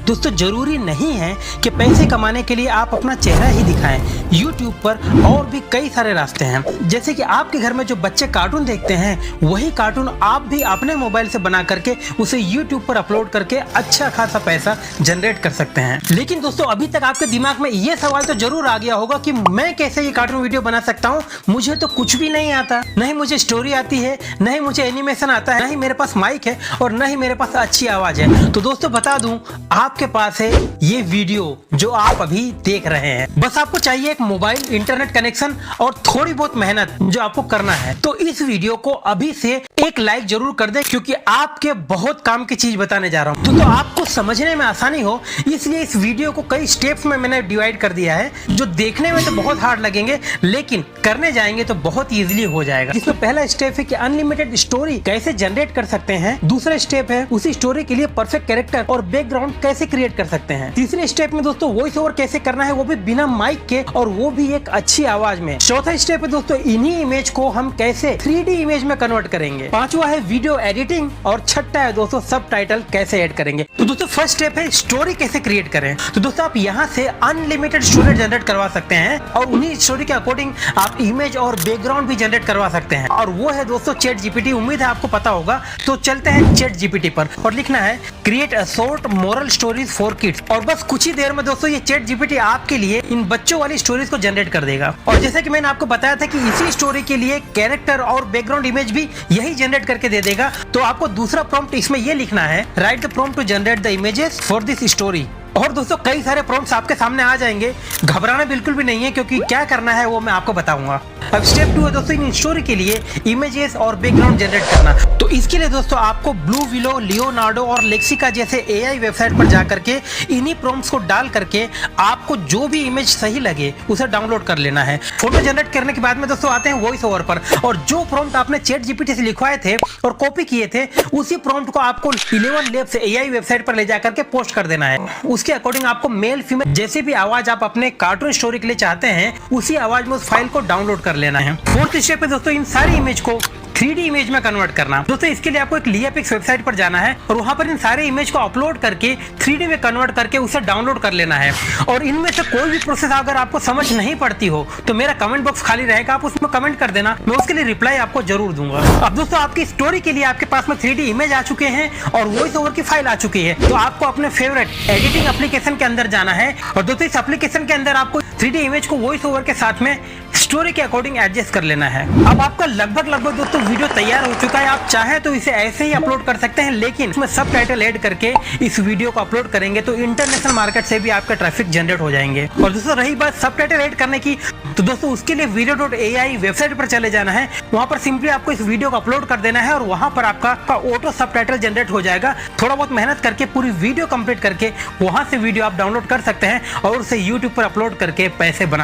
दोस्तों जरूरी नहीं है कि पैसे कमाने के लिए आप अपना चेहरा ही दिखाएं। YouTube पर और भी कई सारे रास्ते हैं, जैसे कि आपके घर में जो बच्चे कार्टून देखते हैं वही कार्टून आप भी अपने मोबाइल से बना करके उसे YouTube पर अपलोड करके अच्छा खासा पैसा जनरेट कर सकते हैं। लेकिन दोस्तों अभी तक आपके दिमाग में ये सवाल तो जरूर आ गया होगा कि मैं कैसे ये कार्टून वीडियो बना सकता हूँ, मुझे तो कुछ भी नहीं आता, नहीं मुझे स्टोरी आती है, नहीं मुझे एनिमेशन आता है, नहीं मेरे पास माइक है और नहीं मेरे पास अच्छी आवाज है। तो दोस्तों बता दूं, आपके पास है ये वीडियो जो आप अभी देख रहे हैं। बस आपको चाहिए एक मोबाइल, इंटरनेट कनेक्शन और थोड़ी बहुत मेहनत जो आपको करना है। तो इस वीडियो को अभी से एक लाइक जरूर कर दे, क्योंकि आपके बहुत काम की चीज बताने जा रहा हूं। तो आपको समझने में आसानी हो इसलिए इस वीडियो को कई स्टेप्स में मैंने डिवाइड कर दिया है, जो देखने में तो बहुत हार्ड लगेंगे लेकिन करने जाएंगे तो बहुत इजीली हो जाएगा। जिसमें पहला स्टेप है कि अनलिमिटेड स्टोरी कैसे जनरेट कर सकते हैं। दूसरा स्टेप है उसी स्टोरी के लिए परफेक्ट कैरेक्टर और बैकग्राउंड कैसे क्रिएट कर सकते हैं। तीसरे स्टेप में दोस्तों वॉइस ओवर कैसे करना है, वो भी बिना माइक के और वो भी एक अच्छी आवाज में। चौथा स्टेप है दोस्तों इन्हीं इमेज को हम कैसे 3D इमेज में कन्वर्ट करेंगे। पांचवा है वीडियो एडिटिंग और छठा है दोस्तों सबटाइटल कैसे ऐड करेंगे। तो दोस्तों फर्स्ट स्टेप है स्टोरी कैसे क्रिएट करें। तो दोस्तों आप यहाँ से अनलिमिटेड स्टोरी जनरेट करवा सकते हैं और उन्हीं स्टोरी के अकॉर्डिंग आप इमेज और बैकग्राउंड भी जनरेट करवा सकते हैं, और वो है दोस्तों चैट जीपीटी। उम्मीद है आपको पता होगा। तो चलते हैं चैट जीपीटी पर और लिखना है create a short moral stories for kids, और बस कुछ ही देर में दोस्तों ये चैट जीपीटी आपके लिए इन बच्चों वाली स्टोरीज को जनरेट कर देगा। और जैसा कि मैंने आपको बताया था कि इसी स्टोरी के लिए कैरेक्टर और बैकग्राउंड इमेज भी यही जनरेट करके दे देगा। तो आपको दूसरा प्रॉम्प्ट इसमें ये लिखना है write the prompt to generate the images for this story. और दोस्तों कई सारे प्रॉम्प्ट्स आपके सामने आ जाएंगे, घबराना बिल्कुल भी नहीं है, क्योंकि क्या करना है वो मैं आपको बताऊंगा। अब स्टेप 2 है दोस्तों इन स्टोरी के लिए इमेजेस और बैकग्राउंड जनरेट करना। तो इसके लिए दोस्तों आपको ब्लू विलो, लियोनार्डो और लेक्सिका जैसे एआई वेबसाइट पर जाकर के इन्हीं प्रॉम्प्ट्स को डाल करके आपको जो भी इमेज सही लगे उसे डाउनलोड कर लेना है। फोटो जनरेट करने के बाद में दोस्तों आते हैं वॉइस ओवर पर, और जो प्रॉम्प्ट आपने चैट जीपीटी से लिखवाए थे और कॉपी किए थे उसी प्रॉम्प्ट को आपको 11 लैब्स एआई वेबसाइट पर ले जाकर के पोस्ट कर देना है। उसके अकॉर्डिंग आपको मेल फीमेल जैसे भी आवाज आप अपने कार्टून स्टोरी के लिए चाहते हैं उसी आवाज में उस फाइल को डाउनलोड कर लेना है। फोर्थ स्टेप है दोस्तों इन सारी इमेज को 3D इमेज में कन्वर्ट करना। दोस्तों इसके लिए आपको एक लियापिक्स वेबसाइट पर जाना है और वहां पर इन सारे इमेज को अपलोड करके 3D में कन्वर्ट करके उसे डाउनलोड कर लेना है। और इनमें से कोई भी प्रोसेस अगर आपको समझ नहीं पड़ती हो तो मेरा कमेंट बॉक्स खाली रहेगा, आप उसमें कमेंट कर देना, मैं उसके लिए रिप्लाई आपको जरूर दूंगा। अब दोस्तों आपकी स्टोरी के लिए आपके पास में 3D इमेज आ चुके हैं और वॉइस ओवर की फाइल आ चुकी है। तो आपको अपने फेवरेट एडिटिंग एप्लीकेशन के अंदर जाना है और दोस्तों इस एप्लीकेशन के अंदर आपको 3D इमेज को वॉइस ओवर के साथ में स्टोरी के अकॉर्डिंग एडजस्ट कर लेना है। अब आपका लगभग दोस्तों वीडियो तैयार हो चुका है। आप चाहे तो इसे ऐसे ही अपलोड कर सकते हैं, लेकिन इसमें सबटाइटल ऐड करके इस वीडियो को अपलोड करेंगे तो इंटरनेशनल मार्केट से भी आपका ट्रैफिक जनरेट हो जाएंगे। और दोस्तों रही बात सबटाइटल ऐड करने की, तो दोस्तों उसके लिए video.ai वेबसाइट पर चले जाना है। वहां पर सिंपली आपको इस वीडियो को अपलोड कर देना है और वहां पर आपका ऑटो सबटाइटल जनरेट हो जाएगा। थोड़ा बहुत मेहनत करके पूरी वीडियो कंप्लीट करके वहां से वीडियो आप डाउनलोड कर सकते हैं और उसे यूट्यूब पर अपलोड करके पैसे बना